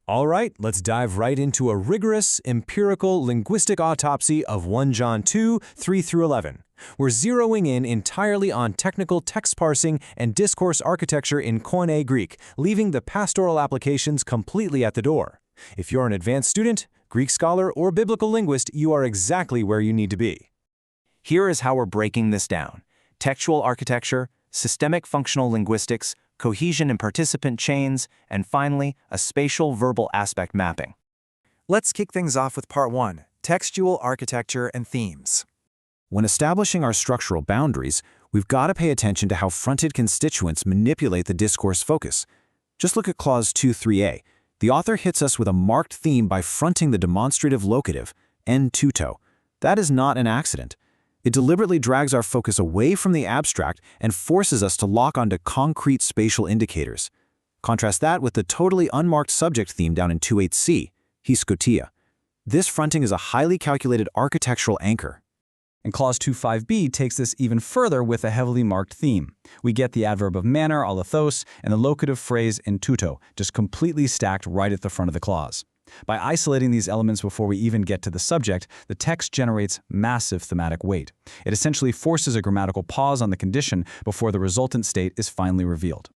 All right, let's dive right into a rigorous, empirical, linguistic autopsy of 1 John 2, 3 through 11. We're zeroing in entirely on technical text parsing and discourse architecture in Koine Greek, leaving the pastoral applications completely at the door. If you're an advanced student, Greek scholar, or biblical linguist, you are exactly where you need to be. Here is how we're breaking this down: textual architecture, systemic functional linguistics, cohesion and participant chains, and finally, a spatial verbal aspect mapping. Let's kick things off with Part 1, Textual Architecture and Themes. When establishing our structural boundaries, we've got to pay attention to how fronted constituents manipulate the discourse focus. Just look at Clause 2.3a. The author hits us with a marked theme by fronting the demonstrative locative, en tuto. That is not an accident. It deliberately drags our focus away from the abstract and forces us to lock onto concrete spatial indicators. Contrast that with the totally unmarked subject theme down in 2.8c, heiskotia. This fronting is a highly calculated architectural anchor. And Clause 2.5b takes this even further with a heavily marked theme. We get the adverb of manner, alathos, and the locative phrase en tuto, just completely stacked right at the front of the clause. By isolating these elements before we even get to the subject, the text generates massive thematic weight. It essentially forces a grammatical pause on the condition before the resultant state is finally revealed.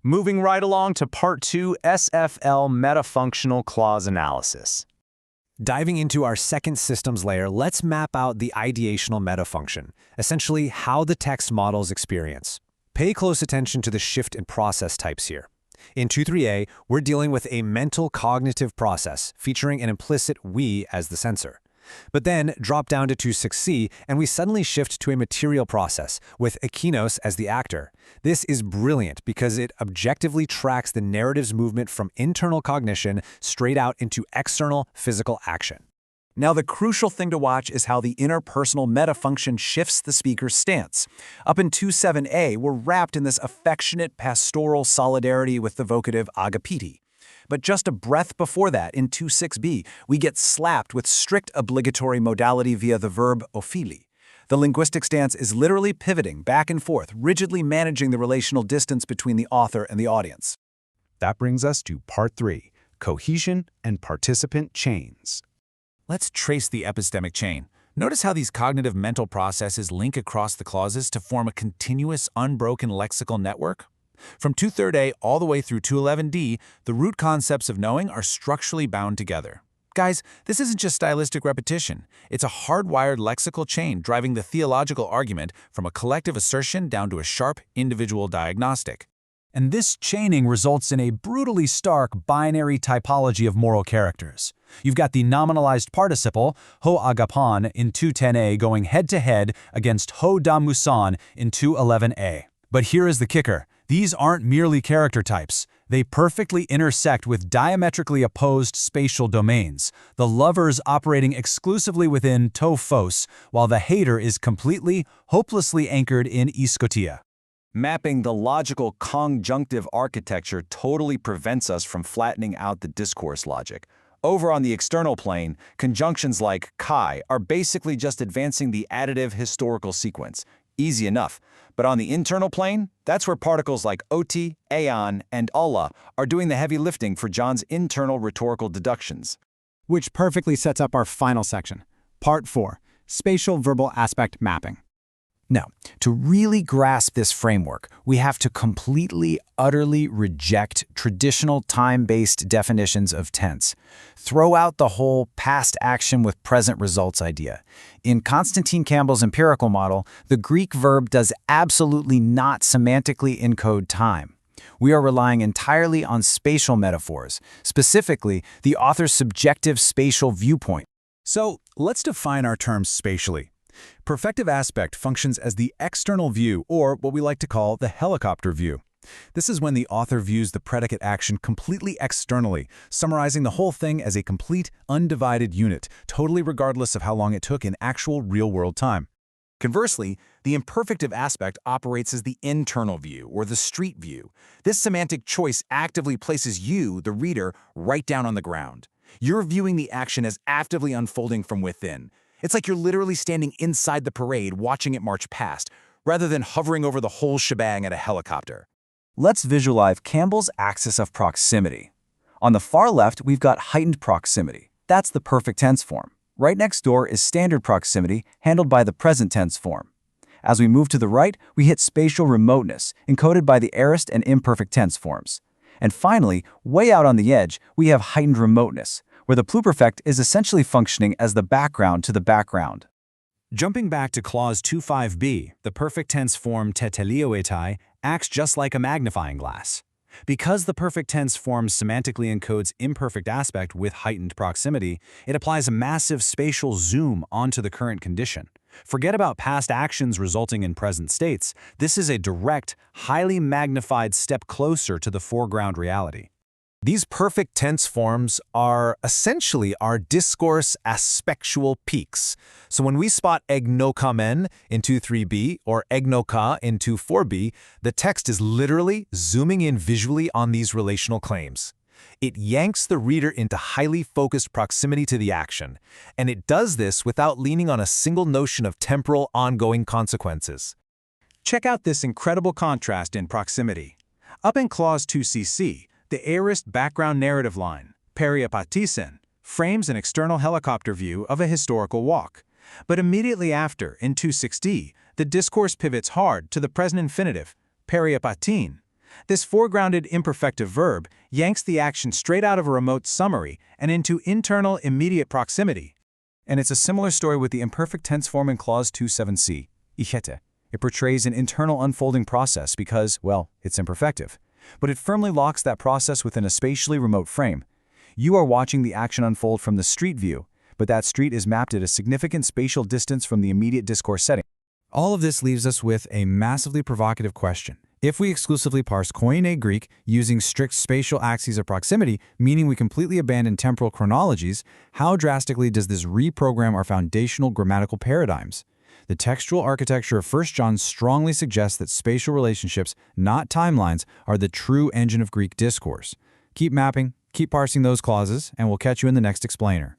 Moving right along to Part 2, SFL metafunctional clause analysis. Diving into our second systems layer, let's map out the ideational metafunction, essentially how the text models experience. Pay close attention to the shift in process types here. In 2.3a, we're dealing with a mental cognitive process featuring an implicit we as the sensor. But then drop down to 2.6c and we suddenly shift to a material process with ekinos as the actor. This is brilliant because it objectively tracks the narrative's movement from internal cognition straight out into external physical action. Now, the crucial thing to watch is how the interpersonal metafunction shifts the speaker's stance. Up in 2.7a, we're wrapped in this affectionate pastoral solidarity with the vocative agapiti. But just a breath before that, in 2.6b, we get slapped with strict obligatory modality via the verb ophili. The linguistic stance is literally pivoting back and forth, rigidly managing the relational distance between the author and the audience. That brings us to Part 3, Cohesion and Participant Chains. Let's trace the epistemic chain. Notice how these cognitive mental processes link across the clauses to form a continuous, unbroken lexical network. From 2.3a all the way through 2.11d, the root concepts of knowing are structurally bound together. Guys, this isn't just stylistic repetition. It's a hardwired lexical chain driving the theological argument from a collective assertion down to a sharp, individual diagnostic. And this chaining results in a brutally stark binary typology of moral characters. You've got the nominalized participle, ho agapon, in 2.10a going head-to-head against ho damusan in 2.11a. But here is the kicker. These aren't merely character types. They perfectly intersect with diametrically opposed spatial domains, the lovers operating exclusively within to phos, while the hater is completely, hopelessly anchored in eschatologia. Mapping the logical conjunctive architecture totally prevents us from flattening out the discourse logic. Over on the external plane, conjunctions like kai are basically just advancing the additive historical sequence. Easy enough. But on the internal plane, that's where particles like oti, aeon, and Allah are doing the heavy lifting for John's internal rhetorical deductions. Which perfectly sets up our final section, Part 4, Spatial Verbal Aspect Mapping. Now, to really grasp this framework, we have to completely, utterly reject traditional time-based definitions of tense. Throw out the whole past action with present results idea. In Constantine Campbell's empirical model, the Greek verb does absolutely not semantically encode time. We are relying entirely on spatial metaphors, specifically the author's subjective spatial viewpoint. So let's define our terms spatially. Perfective aspect functions as the external view, or what we like to call the helicopter view. This is when the author views the predicate action completely externally, summarizing the whole thing as a complete, undivided unit, totally regardless of how long it took in actual real-world time. Conversely, the imperfective aspect operates as the internal view, or the street view. This semantic choice actively places you, the reader, right down on the ground. You're viewing the action as actively unfolding from within. It's like you're literally standing inside the parade watching it march past, rather than hovering over the whole shebang at a helicopter. Let's visualize Campbell's axis of proximity. On the far left, we've got heightened proximity. That's the perfect tense form. Right next door is standard proximity, handled by the present tense form. As we move to the right, we hit spatial remoteness, encoded by the aorist and imperfect tense forms. And finally, way out on the edge, we have heightened remoteness, where the pluperfect is essentially functioning as the background to the background. Jumping back to clause 25b, the perfect tense form tetelioetai acts just like a magnifying glass. Because the perfect tense form semantically encodes imperfect aspect with heightened proximity, it applies a massive spatial zoom onto the current condition. Forget about past actions resulting in present states. This is a direct, highly magnified step closer to the foreground reality. These perfect tense forms are essentially our discourse aspectual peaks. So when we spot egnokamen in 2.3b or egnoka in 2.4b, the text is literally zooming in visually on these relational claims. It yanks the reader into highly focused proximity to the action, and it does this without leaning on a single notion of temporal ongoing consequences. Check out this incredible contrast in proximity. Up in clause 2cc, the aorist background narrative line, periapatisen, frames an external helicopter view of a historical walk. But immediately after, in 2.6d, the discourse pivots hard to the present infinitive, periapatin. This foregrounded imperfective verb yanks the action straight out of a remote summary and into internal immediate proximity. And it's a similar story with the imperfect tense form in clause 27c, ichete. It portrays an internal unfolding process because, well, it's imperfective. But it firmly locks that process within a spatially remote frame. You are watching the action unfold from the street view, but that street is mapped at a significant spatial distance from the immediate discourse setting. All of this leaves us with a massively provocative question. If we exclusively parse Koine Greek using strict spatial axes of proximity, meaning we completely abandon temporal chronologies, how drastically does this reprogram our foundational grammatical paradigms? The textual architecture of 1 John strongly suggests that spatial relationships, not timelines, are the true engine of Greek discourse. Keep mapping, keep parsing those clauses, and we'll catch you in the next explainer.